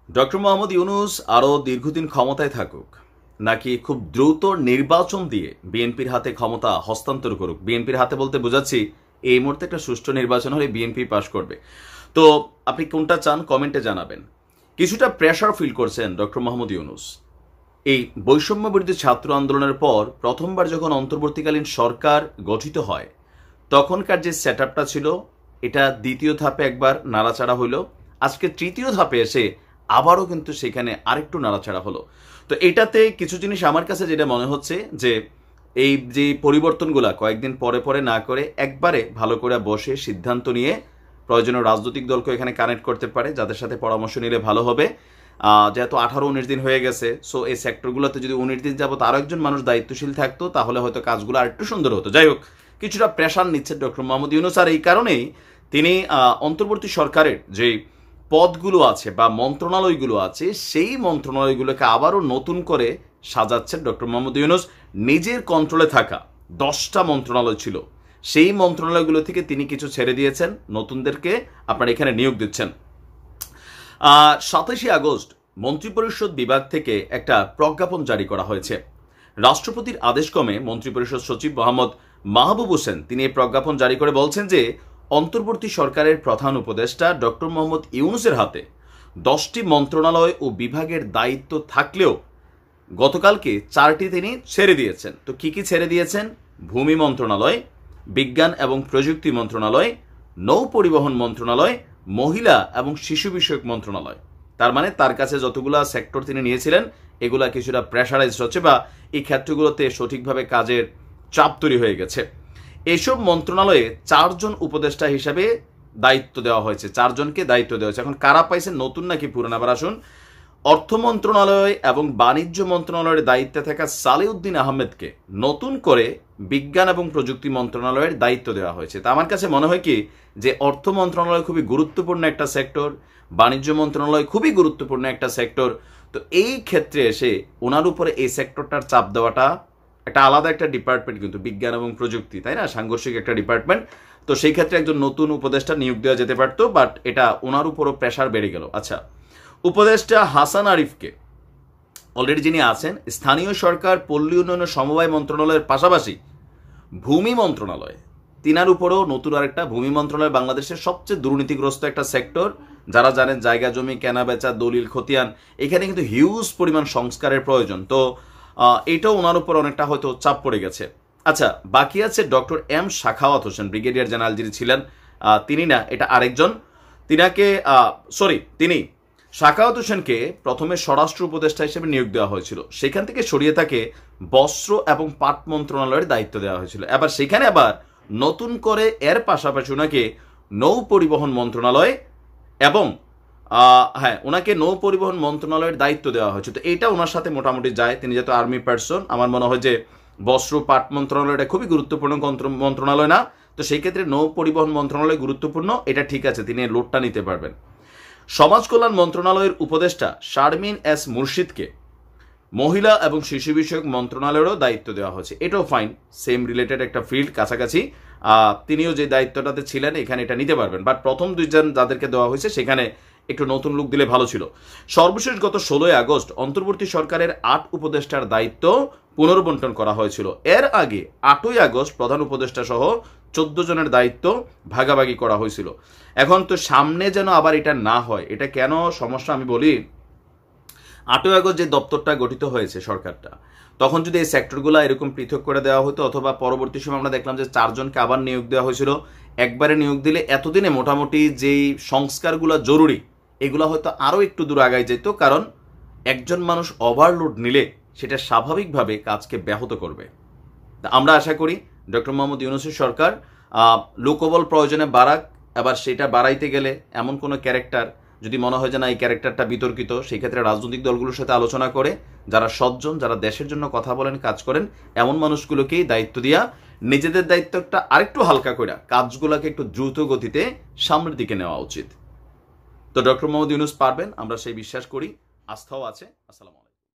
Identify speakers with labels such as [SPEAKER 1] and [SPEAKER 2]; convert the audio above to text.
[SPEAKER 1] Doctor Mohammad Yunus আরও দীর্ঘদিন ক্ষমতায় থাকুক, নাকি খুব দ্রুত নির্বাচন দিয়ে বিএনপির হাতে ক্ষমতা হস্তান্তর করুক? বিএনপির হাতে বলতে বোঝাচ্ছি এই মুহূর্তে একটা সুষ্ঠু নির্বাচন হলে বিএনপি পাশ করবে। তো আপনি কোনটা চান কমেন্টে জানাবেন। কিছুটা প্রেশার ফিল করছেন ডক্টর মোহাম্মদ ইউনূস। এই বৈষম্য বিরোধী ছাত্র আন্দোলনের পর প্রথমবার যখন অন্তর্বর্তীকালীন সরকার গঠিত হয় তখনকার যে সেট আপটা ছিল এটা দ্বিতীয় ধাপে একবার নাড়াচাড়া হইল, আজকে তৃতীয় ধাপে এসে আবারও কিন্তু সেখানে আরেকটু নাড়াচাড়া হলো। তো এটাতে কিছু জিনিস আমার কাছে যেটা মনে হচ্ছে যে এই যে পরিবর্তনগুলা কয়েকদিন পরে পরে না করে একবারে ভালো করে বসে সিদ্ধান্ত নিয়ে প্রয়োজনীয় রাজনৈতিক দলকে এখানে কানেক্ট করতে পারে, যাদের সাথে পরামর্শ নিলে ভালো হবে। যেহেতু 18-19 দিন হয়ে গেছে, সো এই সেক্টরগুলোতে যদি 19 দিন যাবত আরও একজন মানুষ দায়িত্বশীল থাকতো তাহলে হয়তো কাজগুলো আরেকটু সুন্দর হতো। যাই হোক, কিছুটা প্রেশার নিচ্ছে ডক্টর মোহাম্মদ ইউনূস, আর এই কারণেই তিনি অন্তর্বর্তী সরকারের যে পদগুলো আছে বা মন্ত্রণালয়গুলো আছে সেই মন্ত্রণালয়গুলোকে আবারও নতুন করে সাজাচ্ছেন ডক্টর মোহাম্মদ ইউনূস। নিজের কন্ট্রোলে থাকা 10টা মন্ত্রণালয় ছিল, সেই মন্ত্রণালয়গুলো থেকে তিনি কিছু ছেড়ে দিয়েছেন, নতুনদেরকে আপনারা এখানে নিয়োগ দিচ্ছেন। 27শে আগস্ট মন্ত্রিপরিষদ বিভাগ থেকে একটা প্রজ্ঞাপন জারি করা হয়েছে। রাষ্ট্রপতির আদেশক্রমে মন্ত্রিপরিষদ সচিব মোহাম্মদ মাহবুব হোসেন তিনি এই প্রজ্ঞাপন জারি করে বলছেন যে অন্তর্বর্তী সরকারের প্রধান উপদেষ্টা ডক্টর মোহাম্মদ ইউনূসের হাতে 10টি মন্ত্রণালয় ও বিভাগের দায়িত্ব থাকলেও গতকালকে 4টি তিনি ছেড়ে দিয়েছেন। তো কি কি ছেড়ে দিয়েছেন? ভূমি মন্ত্রণালয়, বিজ্ঞান এবং প্রযুক্তি মন্ত্রণালয়, নৌ পরিবহন মন্ত্রণালয়, মহিলা এবং শিশু বিষয়ক মন্ত্রণালয়। তার মানে তার কাছে যতগুলা সেক্টর তিনি নিয়েছিলেন এগুলা কিছুটা প্রেশারাইজড হচ্ছে বা এই ক্ষেত্রগুলোতে সঠিকভাবে কাজের চাপ তৈরি হয়ে গেছে। এইসব মন্ত্রণালয়ে 4 জন উপদেষ্টা হিসাবে দায়িত্ব দেওয়া হয়েছে, 4 জনকে দায়িত্ব দেওয়া হয়েছে। এখন কারা পাইছেন, নতুন নাকি পুরান? আবার আসুন, অর্থ মন্ত্রণালয় এবং বাণিজ্য মন্ত্রণালয়ের দায়িত্বে থাকা সালেউদ্দিন আহমেদকে নতুন করে বিজ্ঞান এবং প্রযুক্তি মন্ত্রণালয়ের দায়িত্ব দেওয়া হয়েছে। তা আমার কাছে মনে হয় কি যে অর্থ মন্ত্রণালয় খুবই গুরুত্বপূর্ণ একটা সেক্টর, বাণিজ্য মন্ত্রণালয় খুবই গুরুত্বপূর্ণ একটা সেক্টর। তো এই ক্ষেত্রে এসে ওনার উপরে এই সেক্টরটার চাপ দেওয়াটা একটা আলাদা একটা ডিপার্টমেন্ট, কিন্তু বিজ্ঞান এবং প্রযুক্তি, তাই না, সাংঘর্ষিক একটা ডিপার্টমেন্ট। তো সেই ক্ষেত্রে একজন নতুন উপদেষ্টা নিয়োগ দেওয়া যেতে পারতো, বাট এটা ওনার উপরও প্রেশার বেড়ে গেল। আচ্ছা, উপদেষ্টা হাসান আরিফকে অলরেডি যিনি আছেন স্থানীয় সরকার পল্লী উন্নয়ন সমবায় মন্ত্রণালয়ের পাশাপাশি ভূমি মন্ত্রণালয়, তিনার উপরেও নতুন আরেকটা ভূমি মন্ত্রণালয়, বাংলাদেশের সবচেয়ে দুর্নীতিগ্রস্ত একটা সেক্টর। যারা জানেন জায়গা জমি কেনা বেচা, দলিল খতিয়ান, এখানে কিন্তু হিউজ পরিমাণ সংস্কারের প্রয়োজন। তো এটাও ওনার উপর অনেকটা হয়তো চাপ পড়ে গেছে। আচ্ছা, বাকি আছে doctor M Sakhawat Hossain, brigadier general যিনি ছিলেন, তিনি না, এটা আরেকজন। তিনি সাখাওয়াত হোসেনকে প্রথমে স্বরাষ্ট্র উপদেষ্টা হিসেবে নিয়োগ দেওয়া হয়েছিল, সেখান থেকে সরিয়ে তাকে বস্ত্র এবং পাট মন্ত্রণালয়ের দায়িত্ব দেওয়া হয়েছিল। এবার সেখানে আবার নতুন করে এর পাশাপাশি ওনাকে নৌ পরিবহন মন্ত্রণালয় এবং ওনাকে নৌ পরিবহন মন্ত্রণালয়ের দায়িত্ব দেওয়া হয়েছে। তো এটা ওনার সাথে মোটামুটি যায়, তিনি যেহেতু আর্মি পার্সন। আমার মনে হয় যে বস্ত্র পাট মন্ত্রণালয়টা খুবই গুরুত্বপূর্ণ মন্ত্রণালয় না, তো সেই ক্ষেত্রে নৌ পরিবহন মন্ত্রণালয় গুরুত্বপূর্ণ, এটা ঠিক আছে, তিনি লোডটা নিতে পারবেন। সমাজ কল্যাণ মন্ত্রণালয়ের উপদেষ্টা শারমিন এস মুর্শিদকে মহিলা এবং শিশু বিষয়ক মন্ত্রণালয়েরও দায়িত্ব দেওয়া হয়েছে, এটাও ফাইন, সেম রিলেটেড একটা ফিল্ড, কাছাকাছি। তিনিও যে দায়িত্বটাতে ছিলেন এখানে এটা নিতে পারবেন, বাট প্রথম 2 জন যাদেরকে দেওয়া হয়েছে সেখানে একটু নতুন লুক দিলে ভালো ছিল। সর্বশেষ গত 16 আগস্ট অন্তর্বর্তী সরকারের 8 উপদেষ্টার দায়িত্ব পুনর্বন্টন করা হয়েছিল। এর আগে 8ই আগস্ট প্রধান উপদেষ্টা সহ 14 জনের দায়িত্ব ভাগাভাগি করা হয়েছিল। এখন তো সামনে যেন আবার এটা না হয়, এটা কেন সমস্যা আমি বলি। 8ই আগস্ট যে দপ্তরটা গঠিত হয়েছে সরকারটা, তখন যদি এই সেক্টরগুলো এরকম পৃথক করে দেওয়া হতো, অথবা পরবর্তী সময় আমরা দেখলাম যে 4 জনকে আবার নিয়োগ দেওয়া হয়েছিল, একবারে নিয়োগ দিলে এতদিনে মোটামুটি যেই সংস্কারগুলো জরুরি এগুলো হয়তো আরও একটু দূর আগায় যেত, কারণ একজন মানুষ ওভারলোড নিলে সেটা স্বাভাবিকভাবে কাজকে ব্যাহত করবে। আমরা আশা করি ডক্টর মোহাম্মদ ইউনূসের সরকার লোকবল প্রয়োজনে বাড়াক, আবার সেটা বাড়াইতে গেলে এমন কোনো ক্যারেক্টার যদি মনে হয় যে না এই ক্যারেক্টারটা বিতর্কিত, সেই ক্ষেত্রে রাজনৈতিক দলগুলোর সাথে আলোচনা করে যারা সজ্জন, যারা দেশের জন্য কথা বলেন, কাজ করেন, এমন মানুষগুলোকেই দায়িত্ব দিয়া নিজেদের দায়িত্বটা আরেকটু হালকা করে কাজগুলোকে একটু দ্রুত গতিতে সামনের দিকে নেওয়া উচিত। তো ডক্টর মোহাম্মদ ইউনূস পারবেন, আমরা সেই বিশ্বাস করি, আস্থাও আছে। আসসালামু আলাইকুম।